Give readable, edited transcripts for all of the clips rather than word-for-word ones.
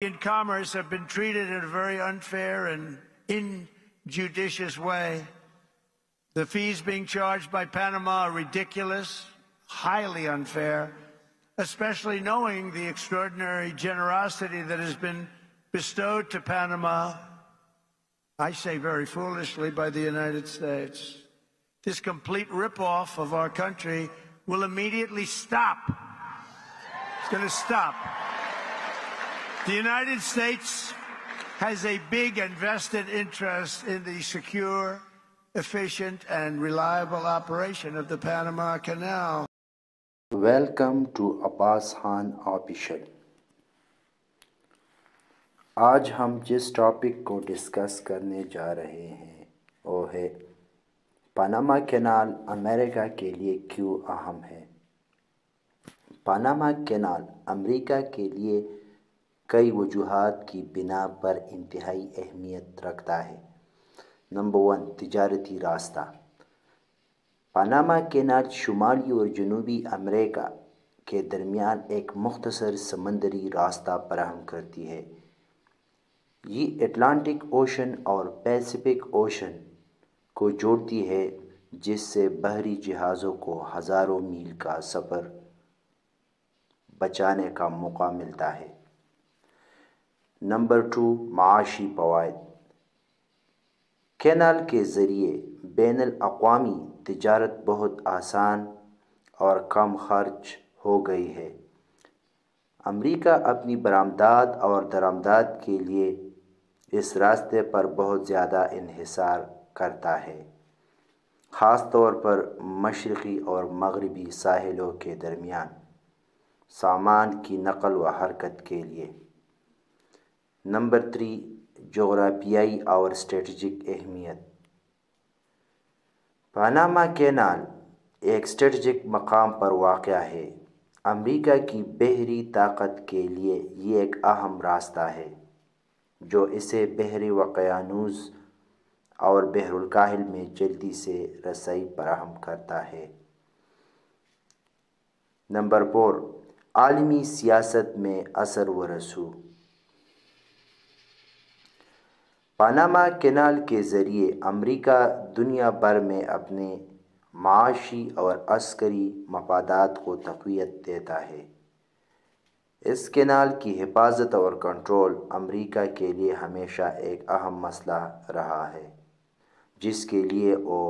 in commerce have been treated in a very unfair and injudicious way. The fees being charged by Panama are ridiculous, highly unfair, especially knowing the extraordinary generosity that has been bestowed to Panama, I say very foolishly, by the United States. This complete ripoff of our country will immediately stop. It's going to stop. The United States has a big and vested interest in the secure, efficient, and reliable operation of the Panama Canal. Welcome to Abbas Khan Official. آج ہم جس topic کو discuss کرنے جا رہے ہیں وہ ہے پاناما کینال امریکہ کے لیے کیوں اہم ہے۔ پاناما کینال امریکہ کے لیے کئی وجوہات کی بنا پر انتہائی اہمیت رکھتا ہے۔ نمبر 1، تجارتی راستہ۔ پاناما کینال شمالی اور جنوبی امریکہ کے درمیان ایک مختصر سمندری راستہ فراہم کرتی ہے۔ یہ اٹلانٹک اوشن اور پیسیفک اوشن کو جوڑتی ہے، جس سے بحری جہازوں کو ہزاروں میل کا سفر بچانے کا موقع ملتا ہے۔ نمبر 2، معاشی فوائد۔ کینال کے ذریعے بین الاقوامی تجارت بہت آسان اور کم خرچ ہو گئی ہے۔ امریکہ اپنی برآمدات اور درآمدات کے لیے اس راستے پر بہت زیادہ انحصار کرتا ہے، خاص طور پر مشرقی اور مغربی ساحلوں کے درمیان سامان کی نقل و حرکت کے لیے۔ نمبر 3، جغرافیائی اور اسٹریٹجک اہمیت۔ پاناما کینال ایک اسٹریٹجک مقام پر واقع ہے۔ امریکہ کی بحری طاقت کے لیے یہ ایک اہم راستہ ہے جو اسے بحر اوقیانوس اور بحر الکاہل میں جلدی سے رسائی فراہم کرتا ہے۔ نمبر 4، عالمی سیاست میں اثر و رسوخ۔ پاناما کینال کے ذریعے امریکہ دنیا بھر میں اپنے معاشی اور عسکری مفادات کو تقویت دیتا ہے۔ اس کینال کی حفاظت اور کنٹرول امریکہ کے لیے ہمیشہ ایک اہم مسئلہ رہا ہے، جس کے لیے وہ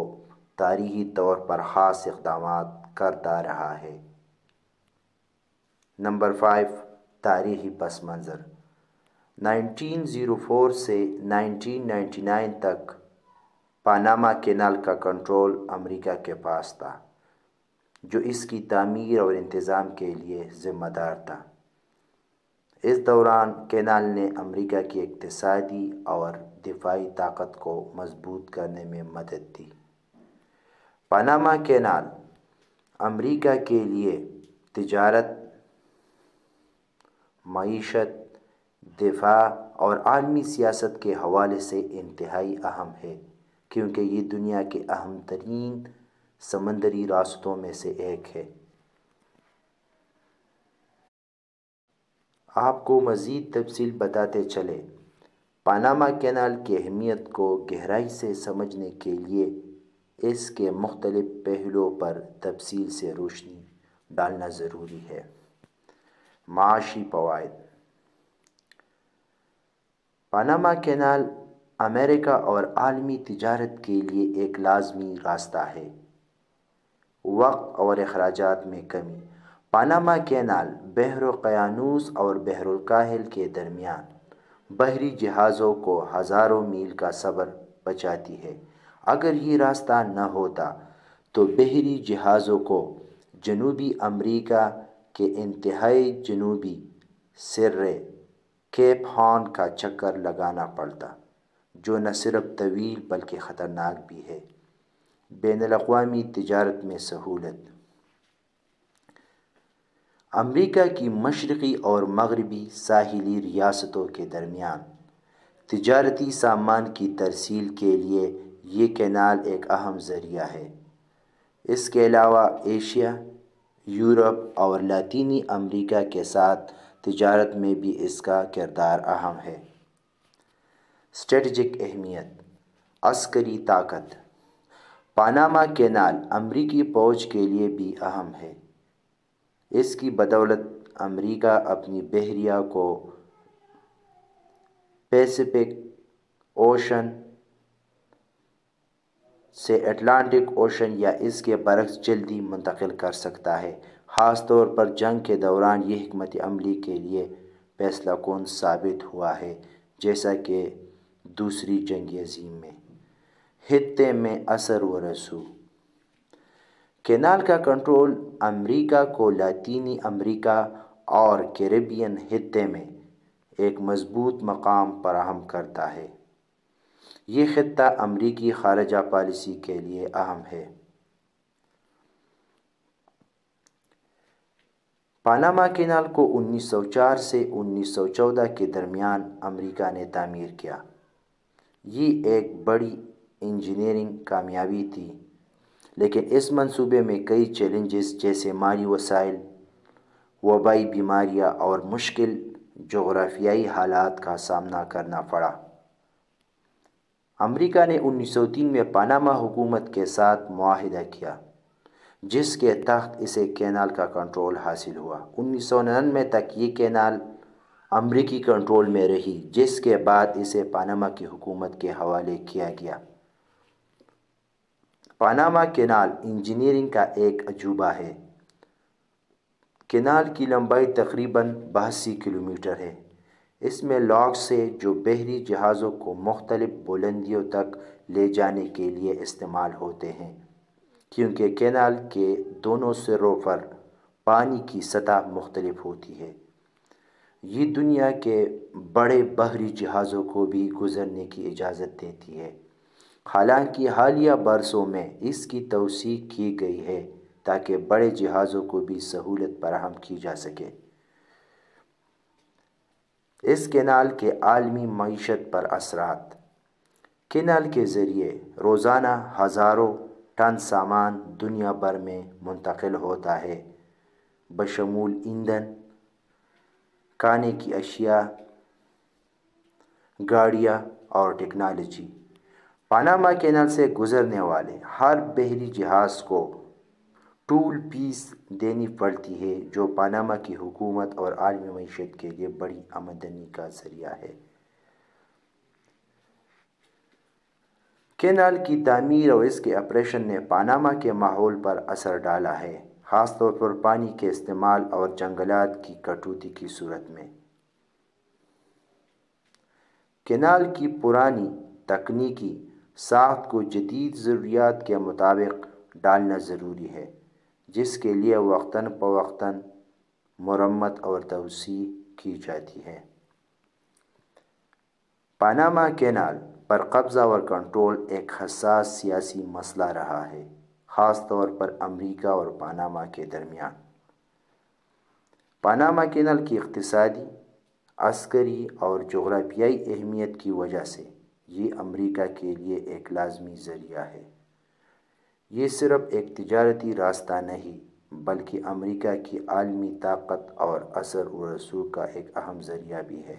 تاریخی طور پر خاص اقدامات کرتا رہا ہے۔ نمبر 5، تاریخی پس منظر۔ 1904 سے 1999 تک پاناما کینال کا کنٹرول امریکہ کے پاس تھا، جو اس کی تعمیر اور انتظام کے لیے ذمہ دار تھا۔ اس دوران کینال نے امریکہ کی اقتصادی اور دفاعی طاقت کو مضبوط کرنے میں مدد دی۔ پاناما کینال امریکہ کے لیے تجارت، معیشت، دفاع اور عالمی سیاست کے حوالے سے انتہائی اہم ہے، کیونکہ یہ دنیا کے اہم ترین سمندری راستوں میں سے ایک ہے۔ آپ کو مزید تفصیل بتاتے چلے، پاناما کینال کی اہمیت کو گہرائی سے سمجھنے کے لیے اس کے مختلف پہلوؤں پر تفصیل سے روشنی ڈالنا ضروری ہے۔ معاشی فوائد۔ پاناما کینال امریکہ اور عالمی تجارت کے لیے ایک لازمی راستہ ہے۔ وقت اور اخراجات میں کمی۔ پاناما کینال بحر اوقیانوس اور بحر الکاہل کے درمیان بحری جہازوں کو ہزاروں میل کا سفر بچاتی ہے۔ اگر یہ راستہ نہ ہوتا تو بحری جہازوں کو جنوبی امریکہ کے انتہائی جنوبی سرے کیپ ہارن کا چکر لگانا پڑتا، جو نہ صرف طویل بلکہ خطرناک بھی ہے۔ بین الاقوامی تجارت میں سہولت۔ امریکہ کی مشرقی اور مغربی ساحلی ریاستوں کے درمیان تجارتی سامان کی ترسیل کے لیے یہ کینال ایک اہم ذریعہ ہے۔ اس کے علاوہ ایشیا، یورپ اور لاطینی امریکہ کے ساتھ تجارت میں بھی اس کا کردار اہم ہے۔ اسٹریٹجک اہمیت، عسکری طاقت، پاناما کینال امریکی فوج کے لیے بھی اہم ہے۔ اس کی بدولت امریکہ اپنی بحریہ کو پیسفک اوشن سے اٹلانٹک اوشن یا اس کے برعکس جلدی منتقل کر سکتا ہے۔ خاص طور پر جنگ کے دوران یہ حکمت عملی کے لیے فیصلہ کن ثابت ہوا ہے، جیسا کہ دوسری جنگ عظیم میں۔ خطے میں اثر و رسوخ، کینال کا کنٹرول امریکہ کو لاطینی امریکہ اور کیریبین خطے میں ایک مضبوط مقام فراہم کرتا ہے۔ یہ خطہ امریکی خارجہ پالیسی کے لیے اہم ہے۔ پاناما کینال کو 1904 سے 1914 کے درمیان امریکہ نے تعمیر کیا۔ یہ ایک بڑی انجینئرنگ کامیابی تھی، لیکن اس منصوبے میں کئی چیلنجز جیسے مالی وسائل، وبائی بیماریاں اور مشکل جغرافیائی حالات کا سامنا کرنا پڑا۔ امریکہ نے 1903 میں پاناما حکومت کے ساتھ معاہدہ کیا، جس کے تحت اسے کینال کا کنٹرول حاصل ہوا۔ 1999 تک یہ کینال امریکی کنٹرول میں رہی، جس کے بعد اسے پاناما کی حکومت کے حوالے کیا گیا۔ پاناما کینال انجینئرنگ کا ایک عجوبہ ہے۔ کینال کی لمبائی تقریباً 82 کلومیٹر ہے۔ اس میں لاکس ہیں جو بحری جہازوں کو مختلف بلندیوں تک لے جانے کے لیے استعمال ہوتے ہیں، کیونکہ کینال کے دونوں سروں پر پانی کی سطح مختلف ہوتی ہے۔ یہ دنیا کے بڑے بحری جہازوں کو بھی گزرنے کی اجازت دیتی ہے، حالانکہ حالیہ برسوں میں اس کی توسیع کی گئی ہے تاکہ بڑے جہازوں کو بھی سہولت فراہم کی جا سکے۔ اس کینال کے عالمی معیشت پر اثرات، کینال کے ذریعے روزانہ ہزاروں ٹن سامان دنیا بھر میں منتقل ہوتا ہے، بشمول ایندھن، کھانے کی اشیاء، گاڑیاں اور ٹیکنالوجی۔ پاناما کینال سے گزرنے والے ہر بحری جہاز کو ٹول فیس دینی پڑتی ہے، جو پاناما کی حکومت اور عالمی معیشت کے لیے بڑی آمدنی کا ذریعہ ہے۔ کینال کی تعمیر اور اس کے آپریشن نے پاناما کے ماحول پر اثر ڈالا ہے، خاص طور پر پانی کے استعمال اور جنگلات کی کٹوتی کی صورت میں۔ کینال کی پرانی تکنیکی ساخت کو جدید ضروریات کے مطابق ڈالنا ضروری ہے، جس کے لیے وقتاً فوقتاً مرمت اور توسیع کی جاتی ہے۔ پاناما کینال پر قبضہ اور کنٹرول ایک حساس سیاسی مسئلہ رہا ہے، خاص طور پر امریکہ اور پاناما کے درمیان۔ پاناما کینال کی اقتصادی، عسکری اور جغرافیائی اہمیت کی وجہ سے یہ امریکہ کے لیے ایک لازمی ذریعہ ہے۔ یہ صرف ایک تجارتی راستہ نہیں، بلکہ امریکہ کی عالمی طاقت اور اثر و رسوخ کا ایک اہم ذریعہ بھی ہے۔